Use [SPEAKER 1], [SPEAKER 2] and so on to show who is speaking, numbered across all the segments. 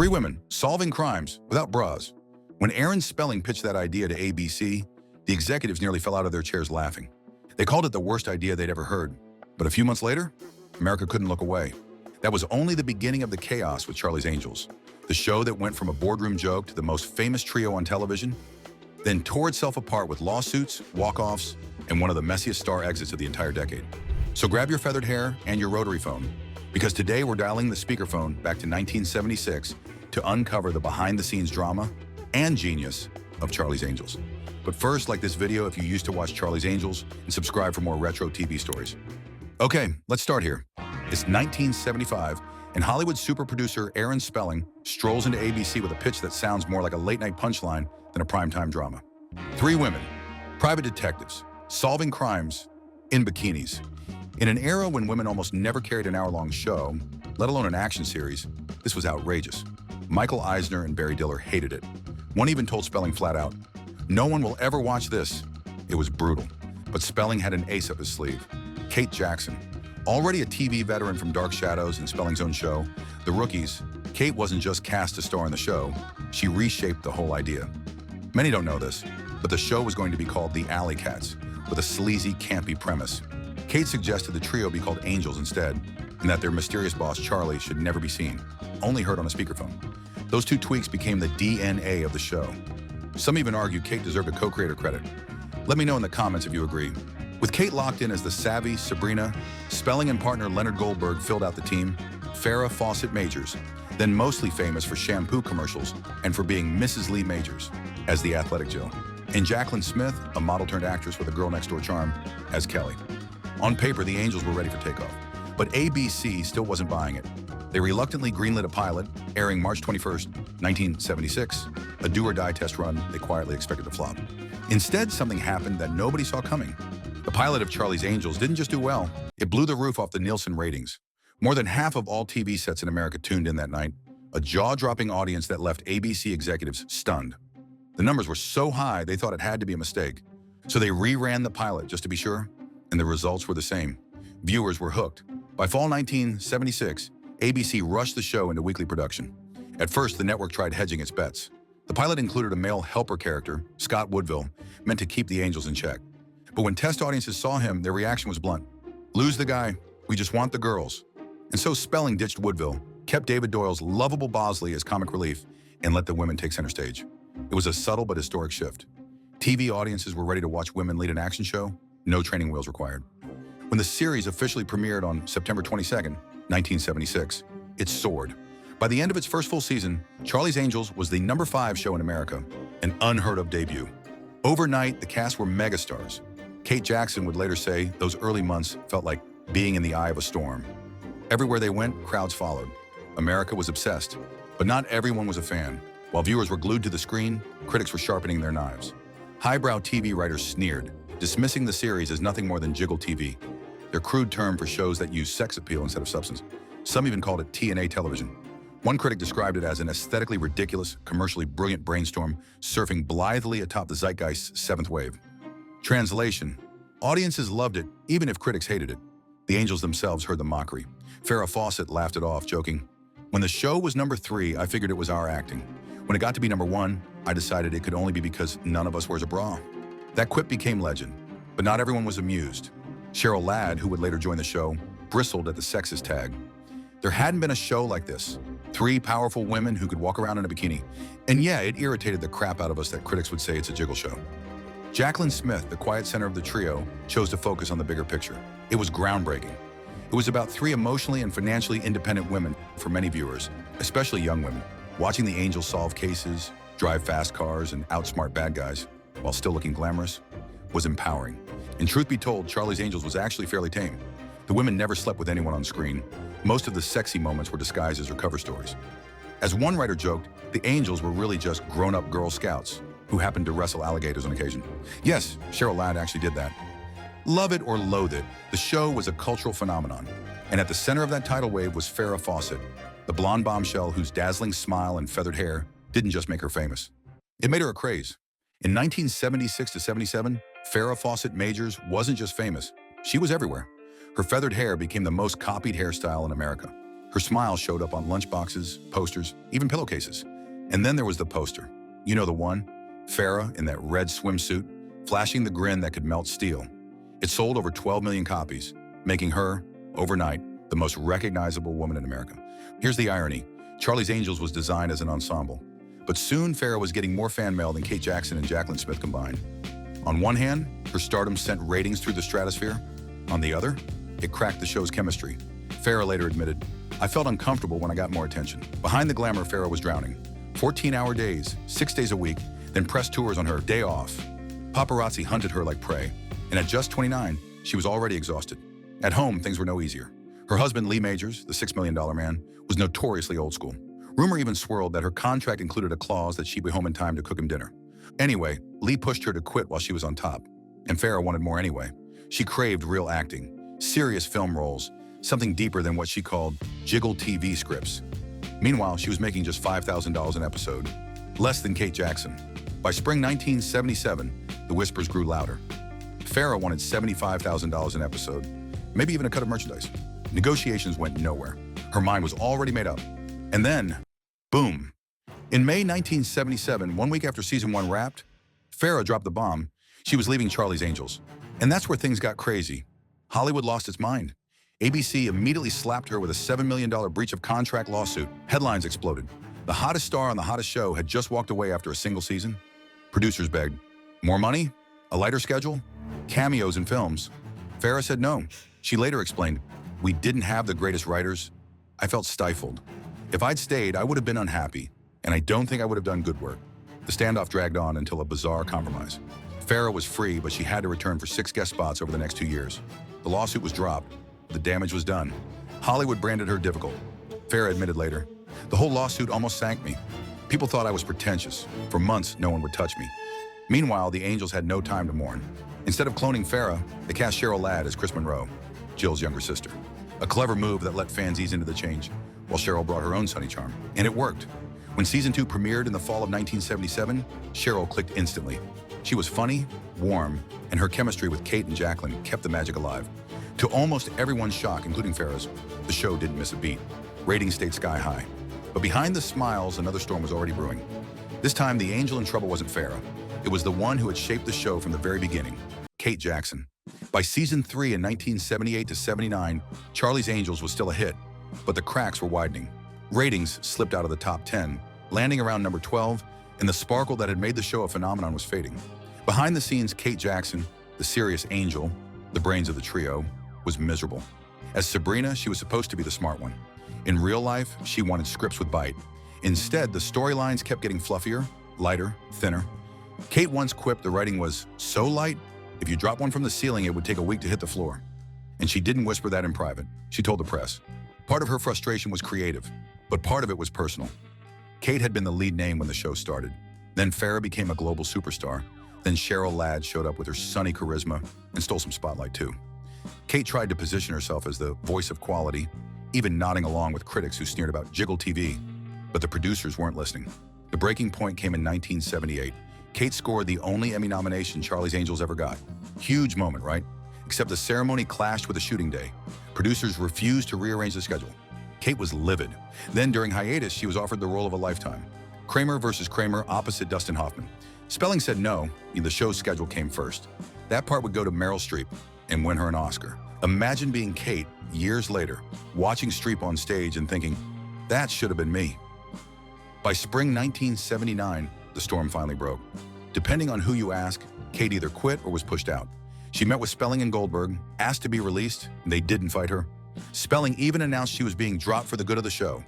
[SPEAKER 1] Three women solving crimes without bras. When Aaron Spelling pitched that idea to ABC, the executives nearly fell out of their chairs laughing. They called it the worst idea they'd ever heard. But a few months later, America couldn't look away. That was only the beginning of the chaos with Charlie's Angels, the show that went from a boardroom joke to the most famous trio on television, then tore itself apart with lawsuits, walk-offs, and one of the messiest star exits of the entire decade. So grab your feathered hair and your rotary phone, because today we're dialing the speakerphone back to 1976 to uncover the behind-the-scenes drama and genius of Charlie's Angels. But first, like this video if you used to watch Charlie's Angels, and subscribe for more retro TV stories. Okay, let's start here. It's 1975, and Hollywood super producer Aaron Spelling strolls into ABC with a pitch that sounds more like a late-night punchline than a primetime drama. Three women, private detectives, solving crimes in bikinis. In an era when women almost never carried an hour-long show, let alone an action series, this was outrageous. Michael Eisner and Barry Diller hated it. One even told Spelling flat out, "No one will ever watch this." It was brutal. But Spelling had an ace up his sleeve. Kate Jackson. Already a TV veteran from Dark Shadows and Spelling's own show, The Rookies, Kate wasn't just cast to star in the show, she reshaped the whole idea. Many don't know this, but the show was going to be called The Alley Cats, with a sleazy, campy premise. Kate suggested the trio be called Angels instead, and that their mysterious boss, Charlie, should never be seen, only heard on a speakerphone. Those two tweaks became the DNA of the show. Some even argue Kate deserved a co-creator credit. Let me know in the comments if you agree. With Kate locked in as the savvy Sabrina, Spelling and partner Leonard Goldberg filled out the team. Farrah Fawcett Majors, then mostly famous for shampoo commercials and for being Mrs. Lee Majors as the athletic Jill. And Jacqueline Smith, a model-turned-actress with a girl-next-door charm, as Kelly. On paper, the Angels were ready for takeoff, but ABC still wasn't buying it. They reluctantly greenlit a pilot, airing March 21st, 1976, a do-or-die test run they quietly expected to flop. Instead, something happened that nobody saw coming. The pilot of Charlie's Angels didn't just do well, it blew the roof off the Nielsen ratings. More than half of all TV sets in America tuned in that night, a jaw-dropping audience that left ABC executives stunned. The numbers were so high they thought it had to be a mistake, so they reran the pilot just to be sure, and the results were the same. Viewers were hooked. By fall 1976, ABC rushed the show into weekly production. At first, the network tried hedging its bets. The pilot included a male helper character, Scott Woodville, meant to keep the Angels in check. But when test audiences saw him, their reaction was blunt. "Lose the guy, we just want the girls." And so Spelling ditched Woodville, kept David Doyle's lovable Bosley as comic relief, and let the women take center stage. It was a subtle but historic shift. TV audiences were ready to watch women lead an action show, no training wheels required. When the series officially premiered on September 22nd, 1976, it soared. By the end of its first full season, Charlie's Angels was the #5 show in America, an unheard-of debut. Overnight, the cast were megastars. Kate Jackson would later say those early months felt like being in the eye of a storm. Everywhere they went, crowds followed. America was obsessed, but not everyone was a fan. While viewers were glued to the screen, critics were sharpening their knives. Highbrow TV writers sneered, dismissing the series as nothing more than jiggle TV, their crude term for shows that use sex appeal instead of substance. Some even called it TNA television. One critic described it as an aesthetically ridiculous, commercially brilliant brainstorm surfing blithely atop the zeitgeist's seventh wave. Translation: audiences loved it, even if critics hated it. The Angels themselves heard the mockery. Farrah Fawcett laughed it off, joking, "When the show was #3, I figured it was our acting. When it got to be #1, I decided it could only be because none of us wears a bra." That quip became legend, but not everyone was amused. Cheryl Ladd, who would later join the show, bristled at the sexist tag. There hadn't been a show like this. 3 powerful women who could walk around in a bikini. And yeah, it irritated the crap out of us that critics would say it's a jiggle show. Jacqueline Smith, the quiet center of the trio, chose to focus on the bigger picture. It was groundbreaking. It was about 3 emotionally and financially independent women for many viewers, especially young women. Watching the Angels solve cases, drive fast cars, and outsmart bad guys, while still looking glamorous, was empowering. And truth be told, Charlie's Angels was actually fairly tame. The women never slept with anyone on screen. Most of the sexy moments were disguises or cover stories. As one writer joked, the Angels were really just grown-up Girl Scouts who happened to wrestle alligators on occasion. Yes, Cheryl Ladd actually did that. Love it or loathe it, the show was a cultural phenomenon. And at the center of that tidal wave was Farrah Fawcett, the blonde bombshell whose dazzling smile and feathered hair didn't just make her famous. It made her a craze. In 1976 to 77, Farrah Fawcett Majors wasn't just famous, she was everywhere. Her feathered hair became the most copied hairstyle in America. Her smile showed up on lunchboxes, posters, even pillowcases. And then there was the poster. You know the one? Farrah in that red swimsuit, flashing the grin that could melt steel. It sold over 12 million copies, making her, overnight, the most recognizable woman in America. Here's the irony. Charlie's Angels was designed as an ensemble. But soon Farrah was getting more fan mail than Kate Jackson and Jaclyn Smith combined. On one hand, her stardom sent ratings through the stratosphere. On the other, it cracked the show's chemistry. Farrah later admitted, "I felt uncomfortable when I got more attention." Behind the glamour, Farrah was drowning. 14-hour days, 6 days a week, then press tours on her day off. Paparazzi hunted her like prey, and at just 29, she was already exhausted. At home, things were no easier. Her husband, Lee Majors, the $6 million man, was notoriously old school. Rumor even swirled that her contract included a clause that she'd be home in time to cook him dinner. Anyway, Lee pushed her to quit while she was on top, and Farrah wanted more anyway. She craved real acting, serious film roles, something deeper than what she called jiggle TV scripts. Meanwhile, she was making just $5,000 an episode, less than Kate Jackson. By spring 1977, the whispers grew louder. Farrah wanted $75,000 an episode, maybe even a cut of merchandise. Negotiations went nowhere. Her mind was already made up. And then, boom. In May 1977, 1 week after season 1 wrapped, Farrah dropped the bomb. She was leaving Charlie's Angels. And that's where things got crazy. Hollywood lost its mind. ABC immediately slapped her with a $7 million breach of contract lawsuit. Headlines exploded. The hottest star on the hottest show had just walked away after a single season. Producers begged. More money? A lighter schedule? Cameos in films? Farrah said no. She later explained, "We didn't have the greatest writers. I felt stifled. If I'd stayed, I would have been unhappy, and I don't think I would have done good work." The standoff dragged on until a bizarre compromise. Farrah was free, but she had to return for 6 guest spots over the next 2 years. The lawsuit was dropped. The damage was done. Hollywood branded her difficult. Farrah admitted later, "The whole lawsuit almost sank me. People thought I was pretentious. For months, no one would touch me." Meanwhile, the Angels had no time to mourn. Instead of cloning Farrah, they cast Cheryl Ladd as Chris Monroe, Jill's younger sister. A clever move that let fans ease into the change, while Cheryl brought her own sunny charm. And it worked. When season 2 premiered in the fall of 1977, Cheryl clicked instantly. She was funny, warm, and her chemistry with Kate and Jaclyn kept the magic alive. To almost everyone's shock, including Farrah's, the show didn't miss a beat. Ratings stayed sky high. But behind the smiles, another storm was already brewing. This time, the angel in trouble wasn't Farrah. It was the one who had shaped the show from the very beginning, Kate Jackson. By season 3 in 1978 to 79, Charlie's Angels was still a hit, but the cracks were widening. Ratings slipped out of the top 10, landing around number 12, and the sparkle that had made the show a phenomenon was fading. Behind the scenes, Kate Jackson, the serious angel, the brains of the trio, was miserable. As Sabrina, she was supposed to be the smart one. In real life, she wanted scripts with bite. Instead, the storylines kept getting fluffier, lighter, thinner. Kate once quipped the writing was so light, if you drop one from the ceiling, it would take a week to hit the floor. And she didn't whisper that in private. She told the press. Part of her frustration was creative, but part of it was personal. Kate had been the lead name when the show started. Then Farrah became a global superstar. Then Cheryl Ladd showed up with her sunny charisma and stole some spotlight too. Kate tried to position herself as the voice of quality, even nodding along with critics who sneered about jiggle TV. But the producers weren't listening. The breaking point came in 1978. Kate scored the only Emmy nomination Charlie's Angels ever got. Huge moment, right? Except the ceremony clashed with a shooting day. Producers refused to rearrange the schedule. Kate was livid. Then during hiatus, she was offered the role of a lifetime. Kramer versus Kramer opposite Dustin Hoffman. Spelling said no, the show's schedule came first. That part would go to Meryl Streep and win her an Oscar. Imagine being Kate years later, watching Streep on stage and thinking, that should have been me. By spring 1979, the storm finally broke. Depending on who you ask, Kate either quit or was pushed out. She met with Spelling and Goldberg, asked to be released, and they didn't fight her. Spelling even announced she was being dropped for the good of the show.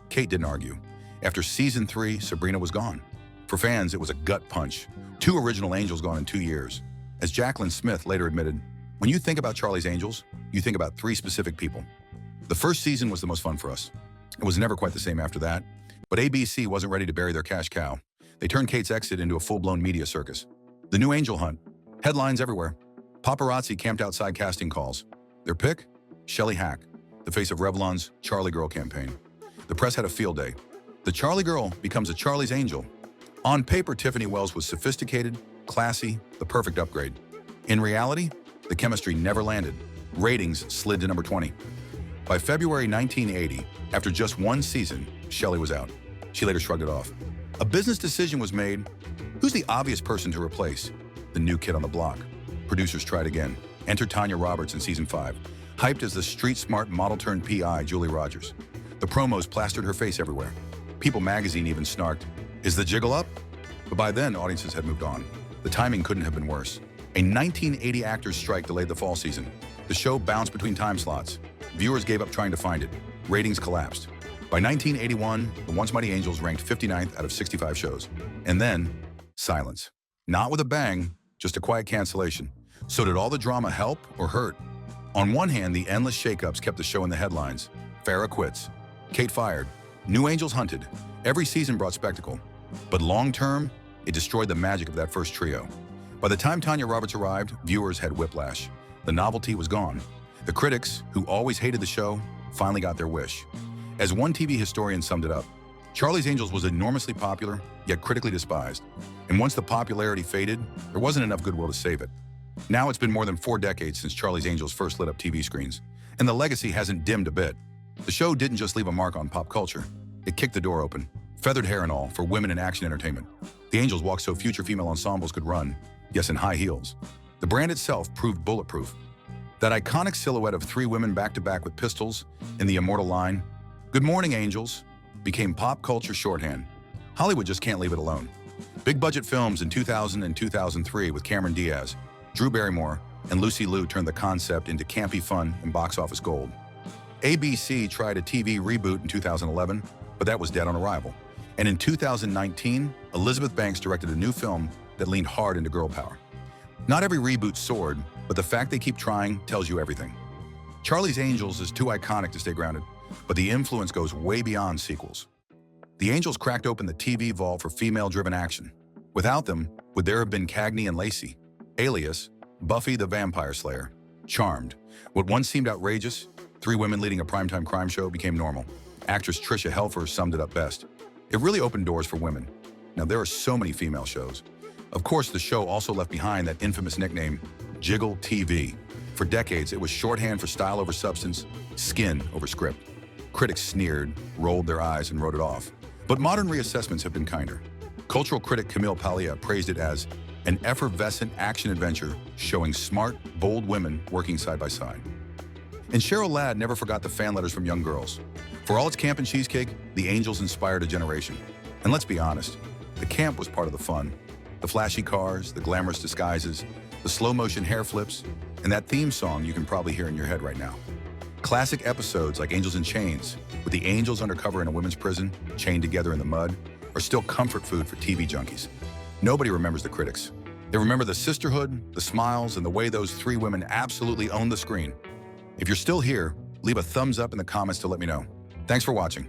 [SPEAKER 1] Kate didn't argue. After season 3, Sabrina was gone. For fans, it was a gut punch. 2 original Angels gone in 2 years. As Jaclyn Smith later admitted, when you think about Charlie's Angels, you think about 3 specific people. The first season was the most fun for us. It was never quite the same after that, but ABC wasn't ready to bury their cash cow. They turned Kate's exit into a full-blown media circus. The new Angel Hunt. Headlines everywhere. Paparazzi camped outside casting calls. Their pick? Shelley Hack, the face of Revlon's Charlie Girl campaign. The press had a field day. The Charlie Girl becomes a Charlie's Angel. On paper, Tiffany Wells was sophisticated, classy, the perfect upgrade. In reality, the chemistry never landed. Ratings slid to number 20. By February 1980, after just one season, Shelley was out. She later shrugged it off. A business decision was made. Who's the obvious person to replace? The new kid on the block. Producers tried again. Enter Tanya Roberts in season 5, hyped as the street-smart model-turned-PI Julie Rogers. The promos plastered her face everywhere. People magazine even snarked, "Is the jiggle up?" But by then, audiences had moved on. The timing couldn't have been worse. A 1980 actors' strike delayed the fall season. The show bounced between time slots. Viewers gave up trying to find it. Ratings collapsed. By 1981, the Once Mighty Angels ranked 59th out of 65 shows. And then, silence. Not with a bang, just a quiet cancellation. So did all the drama help or hurt? On one hand, the endless shakeups kept the show in the headlines. Farrah quits. Kate fired. New Angels hunted. Every season brought spectacle. But long-term, it destroyed the magic of that first trio. By the time Tanya Roberts arrived, viewers had whiplash. The novelty was gone. The critics, who always hated the show, finally got their wish. As one TV historian summed it up, Charlie's Angels was enormously popular, yet critically despised. And once the popularity faded, there wasn't enough goodwill to save it. Now it's been more than 4 decades since Charlie's Angels first lit up TV screens, and the legacy hasn't dimmed a bit. The show didn't just leave a mark on pop culture. It kicked the door open, feathered hair and all, for women in action entertainment. The Angels walked so future female ensembles could run, yes, in high heels. The brand itself proved bulletproof. That iconic silhouette of 3 women back-to-back with pistols in the immortal line, "Good morning, Angels," became pop culture shorthand. Hollywood just can't leave it alone. Big-budget films in 2000 and 2003 with Cameron Diaz, Drew Barrymore, and Lucy Liu turned the concept into campy fun and box office gold. ABC tried a TV reboot in 2011, but that was dead on arrival. And in 2019, Elizabeth Banks directed a new film that leaned hard into girl power. Not every reboot soared, but the fact they keep trying tells you everything. Charlie's Angels is too iconic to stay grounded, but the influence goes way beyond sequels. The Angels cracked open the TV vault for female-driven action. Without them, would there have been Cagney and Lacey? Alias, Buffy the Vampire Slayer, Charmed. What once seemed outrageous, 3 women leading a primetime crime show, became normal. Actress Tricia Helfer summed it up best. It really opened doors for women. Now, there are so many female shows. Of course, the show also left behind that infamous nickname, Jiggle TV. For decades, it was shorthand for style over substance, skin over script. Critics sneered, rolled their eyes, and wrote it off. But modern reassessments have been kinder. Cultural critic Camille Paglia praised it as an effervescent action-adventure showing smart, bold women working side by side. And Cheryl Ladd never forgot the fan letters from young girls. For all its camp and cheesecake, the Angels inspired a generation. And let's be honest, the camp was part of the fun. The flashy cars, the glamorous disguises, the slow-motion hair flips, and that theme song you can probably hear in your head right now. Classic episodes like Angels in Chains, with the Angels undercover in a women's prison, chained together in the mud, are still comfort food for TV junkies. Nobody remembers the critics. They remember the sisterhood, the smiles, and the way those 3 women absolutely owned the screen. If you're still here, leave a thumbs up in the comments to let me know. Thanks for watching.